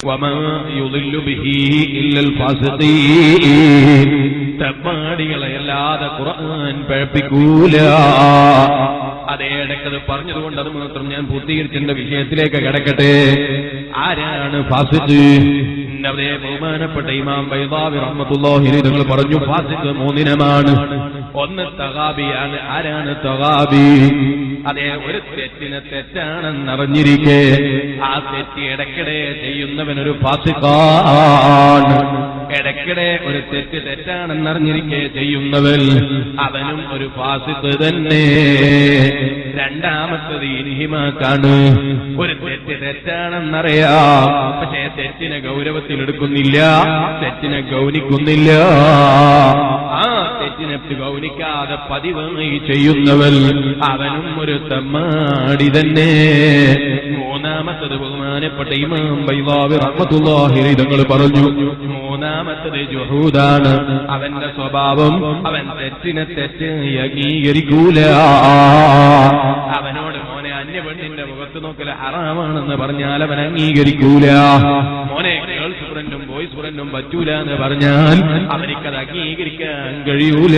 വമാ യുളില്ലു ബിഹി ഇല്ലൽ ഫാസിഖീൻ. തെമ്മാടികളെയല്ലാതെ ഖുർആൻ പഴപ്പിക്കൂല. അതേടക്കത് പറഞ്ഞതുകൊണ്ട് അത് മാത്രം ഞാൻ പൂർത്തീകരിച്ചെന്ന വിഷയത്തിലേക്ക് കിടക്കട്ടെ. ആരാണ് ഫാസിഖ്? അതേ ബഹുമാനപ്പെട്ട ഇമാം ബൈദാവി റഹ്മത്തുള്ളാഹി അലൈഹി തങ്ങൾ പറഞ്ഞു, ഫാസിഖ് മൂന്നിനമാണ്. ഒന്ന് തഗാബിയാണ്. ആരാണ് തഗാബി? അതേ ഒരു തെറ്റിനെ തെറ്റാണെന്നറിഞ്ഞിരിക്കെ ആ തെറ്റ് ഇടയ്ക്കിടെ ചെയ്യുന്നവനൊരു ഫാസിഖാണ്. ഇടയ്ക്കിടെ ഒരു തെറ്റ് തെറ്റാണെന്നറിഞ്ഞിരിക്കെ ചെയ്യുന്നവൻ അവനും ഒരു ഫാസിഖ് തന്നെ. രണ്ടാമത്തത് ഇൻഹിമാക്കാണ്. ഒരു തെറ്റ് തെറ്റാണെന്നറിയാം, പക്ഷേ തെറ്റിനെ ഗൗരവത്തിലെടുക്കുന്നില്ല, തെറ്റിനെ ഗൗനിക്കുന്നില്ല. ആ തെറ്റിനെ ഗൗനിക്കാതെ പതിവായി ചെയ്യുന്നവൻ അവനും ഒരു തമ്മാടി തന്നെ. മൂന്നാമത്തത് ബഹുമാനപ്പെട്ട ഇമാം ബൈദാവി റഹ്മത്തുള്ളാഹി അലൈഹി തങ്ങൾ പറഞ്ഞു, മൂന്നാമത്തത് ജുഹൂദാണ്. അവന്റെ സ്വഭാവം അവൻ തെറ്റിനെ തെറ്റ് അംഗീകരിക്കൂല. അവനോട് മോനെ അന്യപെണ്ണിന്റെ മുഖത്ത് നോക്കൽ ഹറാമാണെന്ന് പറഞ്ഞാൽ അവൻ അംഗീകരിക്കൂല. മോനെ ഗേൾസ് ഫ്രണ്ടും ബോയ്സ് ഫ്രണ്ടും പറ്റൂല എന്ന് പറഞ്ഞാൽ അവനിക്കത് അംഗീകരിക്കാൻ കഴിയൂല.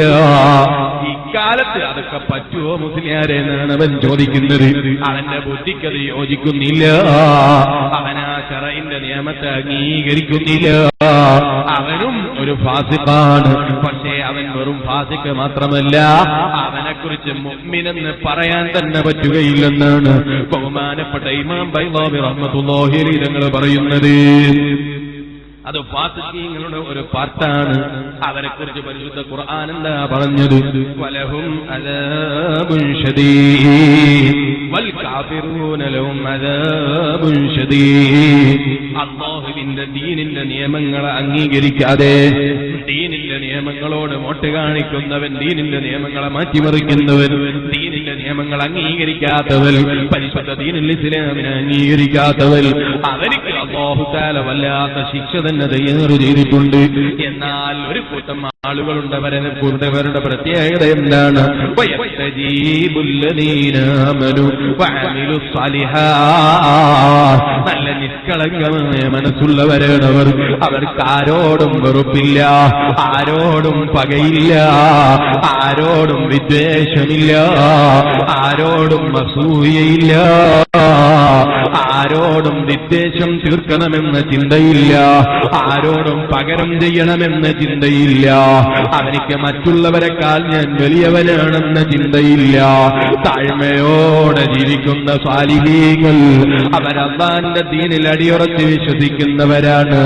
ഇക്കാലത്ത് അതൊക്കെ പറ്റുമോ മുസ്ലിയാരെ എന്നാണ് അവൻ ചോദിക്കുന്നത്. അവന്റെ ബുദ്ധിക്കത് യോജിക്കുന്നില്ല. അവനാ ശറഈന്റെ നിയമത്തെ അംഗീകരിക്കുന്നില്ല. അവനും ഒരു ഫാസിഖാണ്. പക്ഷേ അവൻ വെറും ഫാസിഖ് മാത്രമല്ല, അവനെക്കുറിച്ച് മുഅ്മിനെന്ന് പറയാൻ തന്നെ പറ്റുകയില്ലെന്നാണ് ബഹുമാനപ്പെട്ട ഇമാം ബൈദാവി റഹ്മത്തുള്ളാഹി അലൈഹി തങ്ങൾ പറയുന്നത്. അത് ഫാസിഖീങ്ങളുടെ ഒരു പാർട്ടാണ്. അവരെക്കുറിച്ച് പരിശുദ്ധ ഖുർആൻ എന്താ പറഞ്ഞത്? വലഹും അദാബുൻ ശദീദ് വൽ കാഫിറൂന ലഹും അദാബുൻ ശദീദ്. അല്ലാഹുവിന്റെ ദീനിന്റെ നിയമങ്ങളെ അംഗീകരിക്കാതെ ദീനിന്റെ നിയമങ്ങളോട് മോട്ട് കാണിക്കുന്നവൻ, ദീനിന്റെ നിയമങ്ങളെ മാറ്റിമറിക്കുന്നവൻ, ദീനിന്റെ നിയമങ്ങൾ അംഗീകരിക്കാത്തവൻ, പരിശുദ്ധ ദീനുൽ ഇസ്ലാമിനെ അംഗീകരിക്കാത്തവൻ, അവർക്ക് അല്ലാഹു തആല വല്ലാത്ത ശിക്ഷ തന്നെ തയ്യാറ് ചെയ്തിട്ടുണ്ട്. എന്നാൽ ഒരു കൂട്ടം ആളുകളുണ്ട്, അവരുടെ പ്രത്യേകത എന്താണ്? നല്ല നിഷ്കളങ്കമായ മനസ്സുള്ളവരാണ് അവർ. അവർക്ക് ആരോടും വെറുപ്പില്ല, ആരോടും പകയില്ല, ആരോടും വിദ്വേഷമില്ല, ആരോടും അസൂയയില്ല, ആരോടും വിദ്വേഷം തീർക്കണമെന്ന ചിന്തയില്ല, ആരോടും പകരം ചെയ്യണമെന്ന ചിന്തയില്ല. അവനിക്ക് മറ്റുള്ളവരെക്കാൾ ഞാൻ വലിയവനാണെന്ന ചിന്തയില്ല. താഴ്മയോടെ ജീവിക്കുന്ന സാലിഹീങ്ങൾ അവർ അല്ലാഹുവിന്റെ ദീനിൽ അടിയുറച്ച് വിശ്വസിക്കുന്നവരാണ്.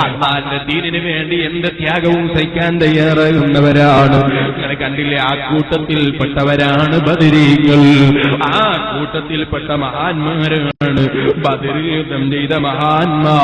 അല്ലാഹുവിന്റെ ദീനിന് വേണ്ടി എന്ത് ത്യാഗവും സഹിക്കാൻ തയ്യാറാകുന്നവരാണ്. നിങ്ങൾ കണ്ടില്ലേ, ആ കൂട്ടത്തിൽപ്പെട്ടവരാണ് ബദരീങ്ങൾ. ആ കൂട്ടത്തിൽപ്പെട്ട മഹാന്മാരാണ് ബദർ യുദ്ധം ചെയ്ത മഹാന്മാർ.